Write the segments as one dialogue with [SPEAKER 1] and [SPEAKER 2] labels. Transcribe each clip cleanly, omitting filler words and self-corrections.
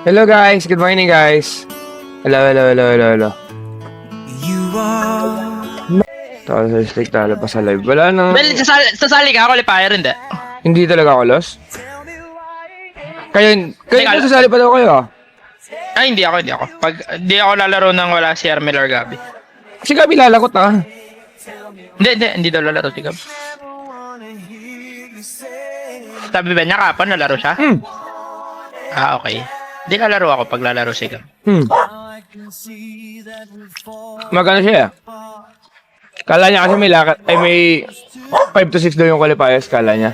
[SPEAKER 1] Hello guys, good morning guys. Hello. Tawag sa stick, talo pa sa live. Wala nang...
[SPEAKER 2] Well, sasali ka, qualifier, hindi.
[SPEAKER 1] Hindi talaga ako lost. Kayo sasali pa daw kayo ah.
[SPEAKER 2] Ay, hindi ako. Hindi ako lalaro nang wala si Armel or Gabi.
[SPEAKER 1] Si Gabi lalakot ah.
[SPEAKER 2] Hindi daw lalaro si Gabi. Sabi ba niya kapon, lalaro siya? Ah, okay. Hindi lalaro ako pag lalaro si Gabi.
[SPEAKER 1] Magkano siya? Kala niya kasi may lakat, ay may 5 to 6 daw yung qualifiers, kala niya.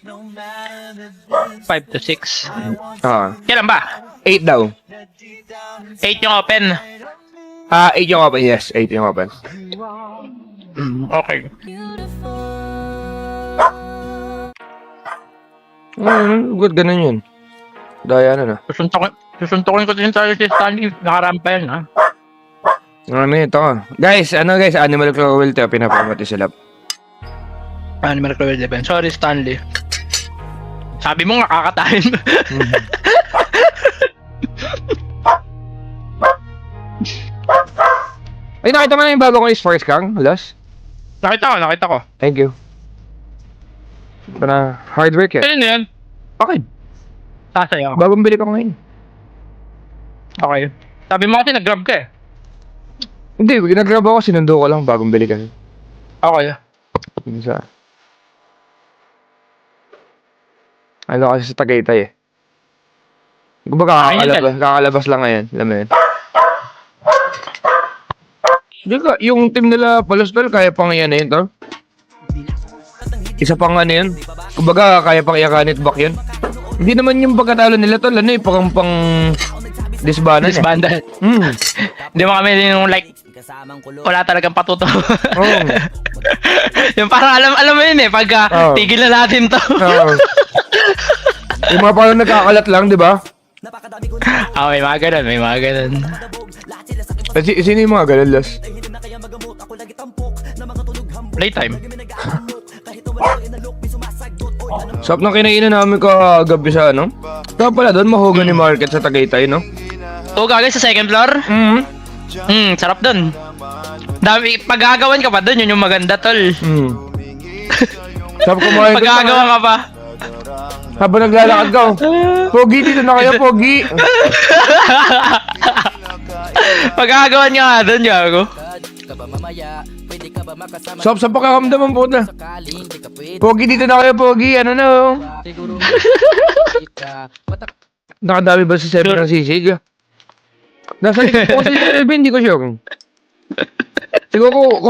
[SPEAKER 2] 5 to 6. Kailan ba?
[SPEAKER 1] 8 daw.
[SPEAKER 2] 8 yung open.
[SPEAKER 1] 8 yung open, yes. 8 yung open.
[SPEAKER 2] Okay.
[SPEAKER 1] Good, ganun yun. Daya na.
[SPEAKER 2] Susuntokin ko din tayo si Stanley. Nakarampa yan, ha?
[SPEAKER 1] Ano ito? Guys, Animal Cruelty, pinapamati sila.
[SPEAKER 2] Animal Cruelty Defense. Sorry, Stanley. Sabi mo nga, kakatahin mo.
[SPEAKER 1] Ay, nakita mo na yung bago ko is Force Kang, Los?
[SPEAKER 2] Nakita ko.
[SPEAKER 1] Thank you. Ito na, hard work yan.
[SPEAKER 2] Ano yan?
[SPEAKER 1] Okay.
[SPEAKER 2] Sasaya ako.
[SPEAKER 1] Bagong bili ko ngayon.
[SPEAKER 2] Okay. Sabi mo kasi nag-grab ka eh.
[SPEAKER 1] Hindi, ginagrab ako, sinundo ko lang, bagong bili kasi.
[SPEAKER 2] Okay.
[SPEAKER 1] Sa... Ano kasi sa Tagaytay eh. Kumbaga kakalabas lang ngayon, alam mo yun. Di ka, yung team nila Palostol, kaya pang yan eh, to. Isa pang ano yun. Kumbaga, kaya pang i-akanit back yun. Hindi naman yung pagkatalo nila tol, ano eh, pang disbandan eh.
[SPEAKER 2] Hindi mo kami yung like, wala talagang patuto.
[SPEAKER 1] Oh.
[SPEAKER 2] Yung parang alam mo yun eh, pagka tigil na natin to.
[SPEAKER 1] Yung mga parang nagkakalat lang, di ba?
[SPEAKER 2] May mga ganun.
[SPEAKER 1] Sino yung mga ganun, Los?
[SPEAKER 2] Playtime.
[SPEAKER 1] Sarap ng kinainan namin kagabi sa ano? Kaya pala doon, mahogany market sa Tagaytay, no?
[SPEAKER 2] Oo, gagawin sa second floor? Sarap doon. Dami, paggagawan ka pa doon, yun yung maganda, tol.
[SPEAKER 1] Sarap kumain doon.
[SPEAKER 2] Paggagawan ka pa.
[SPEAKER 1] Habang naglalakad ka, Pogi, dito na kayo, Pogi.
[SPEAKER 2] Paggagawan ka nga doon, gago.
[SPEAKER 1] Sarap pakakamdaman po na. Pogi, dito na kayo, Pogi. Ano na, oh? Nakadami ba sa server ng sisig? Nasa likod ko si Elvin, hindi ko sure. Siguro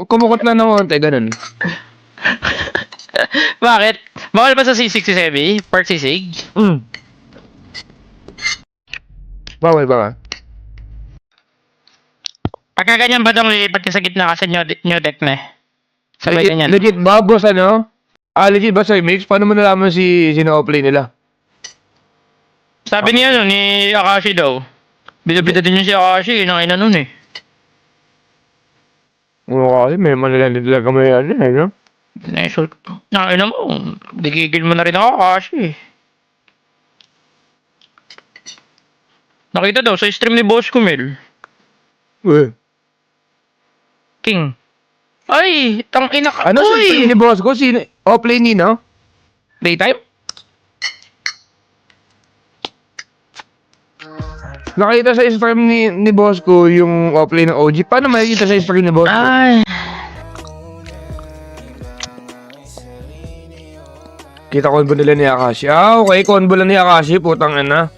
[SPEAKER 1] kumukot lang ng konti, ganun.
[SPEAKER 2] Bakit? Bawal ba sa sisig si Sebi? Pork sisig?
[SPEAKER 1] Bawal ba?
[SPEAKER 2] Pagka ganyan ba itong lilipat ka sa gitna kasi new deck na eh? Sabay ganyan.
[SPEAKER 1] Legit ba, boss, ano? Legit ba sa mix? Paano mo nalaman sino play nila?
[SPEAKER 2] Sabi niya no, ni Akashi daw. Bida-bida din yung si Akashi, nang ina nun eh.
[SPEAKER 1] Oo, kasi may manilan din talaga may ano eh, no?
[SPEAKER 2] Nang ina mo, digigil mo na rin ako Akashi eh. Nakita daw sa stream ni Boss Kumel. King. Ay, tang ina ka.
[SPEAKER 1] Ano sa stream ni boss ko? Sino? Play Nino?
[SPEAKER 2] Daytime?
[SPEAKER 1] Nakita sa stream ni boss ko yung play ng OG. Paano makikita sa stream ni boss ko?
[SPEAKER 2] Ay.
[SPEAKER 1] Kita combo nila ni Akashi. Okay. Combo lang ni Akashi. Putang ina.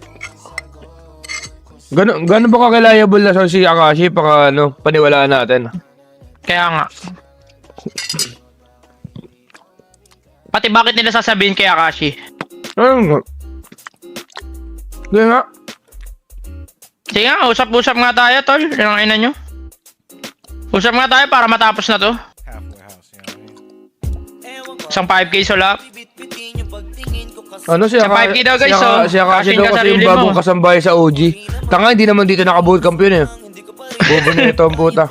[SPEAKER 1] Gano'n ba ka-reliable na si Akashi para paniwalaan natin?
[SPEAKER 2] Kaya nga. Pati bakit nila sasabihin kay Akashi?
[SPEAKER 1] Sige nga.
[SPEAKER 2] Sige nga, usap-usap nga tayo, tol. Yan ang ina nyo. Usap nga tayo para matapos na to. Isang 5K solap.
[SPEAKER 1] Ano siya?
[SPEAKER 2] 5K daw guys, so.
[SPEAKER 1] Si Akashi daw kasi yung bagong kasambahay sa OG. Tanga, hindi naman dito naka-bootcamp yun eh. Bobo na ito ang puta.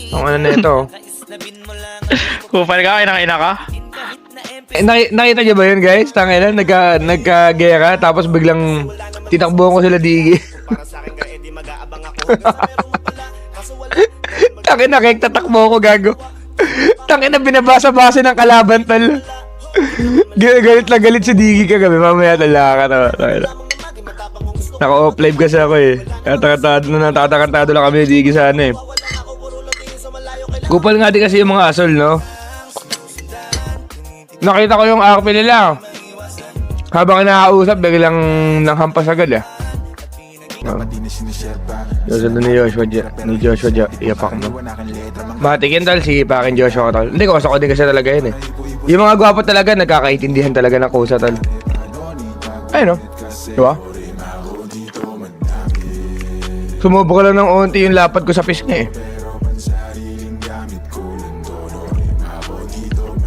[SPEAKER 1] Ang ano na ito.
[SPEAKER 2] Kupal ka, inang ina ka.
[SPEAKER 1] Nakita niyo ba yun guys? Tanga na, nagka-gera tapos biglang Titakbuhan ko sila digi. Tangin na, kek, tatakbo ko, gago. Tangin na, binabasa-basa ng kalaban, tal. Galit lang galit si Digi kagabi. Mamaya talaga ka. Naka-off live kasi ako eh. Tatakantado lang kami ni Digi sana eh. Kupal nga din kasi yung mga asol, no? Nakita ko yung RP nila. Habang nakakausap, biglang nanghampas agad eh. Joshua ni Joshua iyapak mo. Matikin tal, si Pakin Joshua ko tal. Hindi ko, din kasi talaga yun eh. Yung mga gwapo talaga, nagkakaintindihan talaga ng kusa tal. Ayun no? Diba? Sumubok lang ng unti yung lapad ko sa pisngi eh.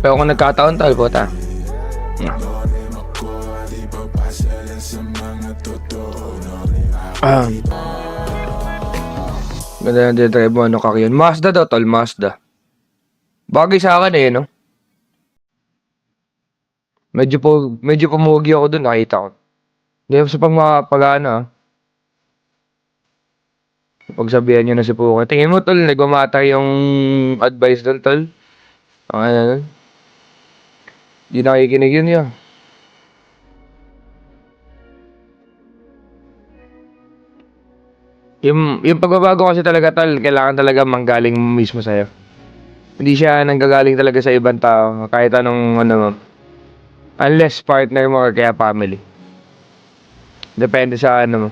[SPEAKER 1] Pero kung nagkataon tal, puta. Ganda ng drive mo, ano kak yun? Mazda daw, tol, Mazda. Bagay sa akin eh, no? Medyo pumugi ako dun, nakita ko. Hindi ako sa pag-ano, ah. Pagsabihan nyo na si Puka. Tingin mo, tol, nagmamata yung advice dun, tol. Ang ano dun? Di nakikinig yun, yun. Yung pagbabago kasi talaga tal, kailangan talaga manggaling mismo sa'yo. Hindi siya nanggagaling talaga sa ibang tao, kahit anong ano mo. Unless partner mo or kaya family. Depende sa ano mo.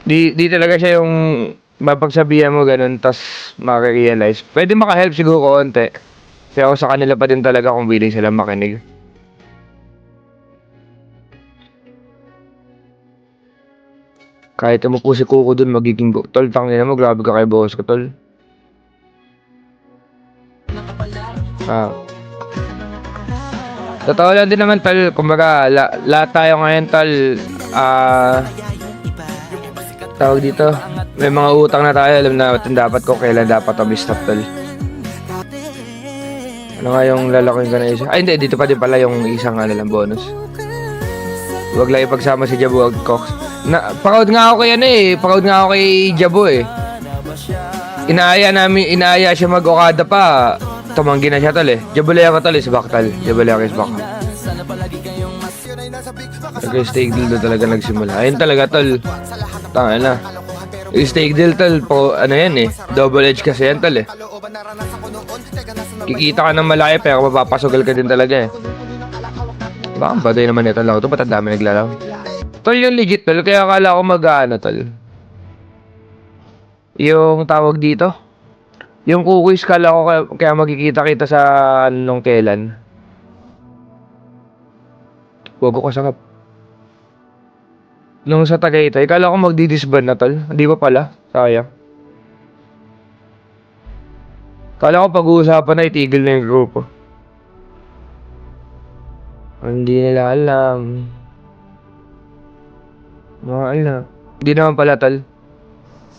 [SPEAKER 1] Di talaga siya yung mapagsabihan mo ganun, tas makarealize. Pwede makahelp siguro konti. Pero sa kanila pa din talaga kung willing sila makinig. Kahit mo po si Kuko dun, magiging tol, tangina mo, grabe ka kay boss ko, tol. Totoo lang din naman, tol, kumbaga, lahat tayo ngayon, tol, tawag dito, may mga utang na tayo, alam natin dapat kung kailan dapat stop, tol. Ano nga yung lalaking ka na isa? Ay, hindi, dito pa din pala yung isang ano lang bonus. Huwag lang ipagsama si Jabu at Cox. Proud nga ako kay ano eh. Proud nga ako kay Jabu eh. Inaaya siya mag-Okada pa. Tumanggi na siya tol eh. Jabulea ka tol eh, si Baktal. Jabulea ka si Baktal. Nag-steak deal doon talaga nagsimula. Ayun talaga tol. Tanga na. Steak deal tol, ano yan eh. Double edge kasi yan tol eh. Kikita ka ng malaki pero mapapasugal ka din talaga eh. Baka baday naman ito lang ito. Ba't ang dami naglalaw? Tol yung legit tol. Kaya akala ko mag-ano tol. Yung tawag dito. Yung kukuis kala ko kaya magkikita-kita sa anong kailan. Huwag ko kasangap. Nung sa Tagaytay, kala ko magdidisband na tol. Hindi pa pala. Sayang. Kala ko pag-uusapan na itigil na yung grupo. Hindi nila alam. Mga alam. Hindi naman pala tol.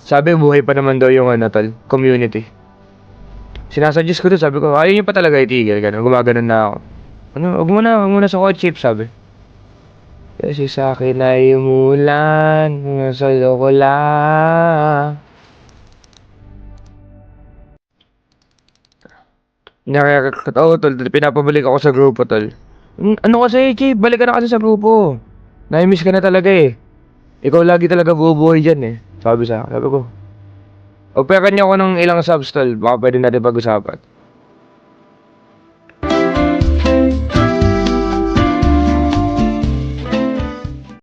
[SPEAKER 1] Sabi buhay pa naman daw yung ano tol, community. Sinasuggest ko doon, sabi ko, ayaw nyo pa talaga itigil. Ganun, gumaganon na ako. Ano, wag mo na sa chip, sabi. Kasi sa akin ay umulan, sa loko lang. Oo tol, pinapabalik ako sa grupo tol. Ano kasi, Chief? Balik ka na kasi sa grupo. Nai-miss ka na talaga eh. Ikaw lagi talaga bubuhay dyan eh. Sabi ko. Opera niya ako ng ilang subs tol. Baka pwede natin pag-usapan.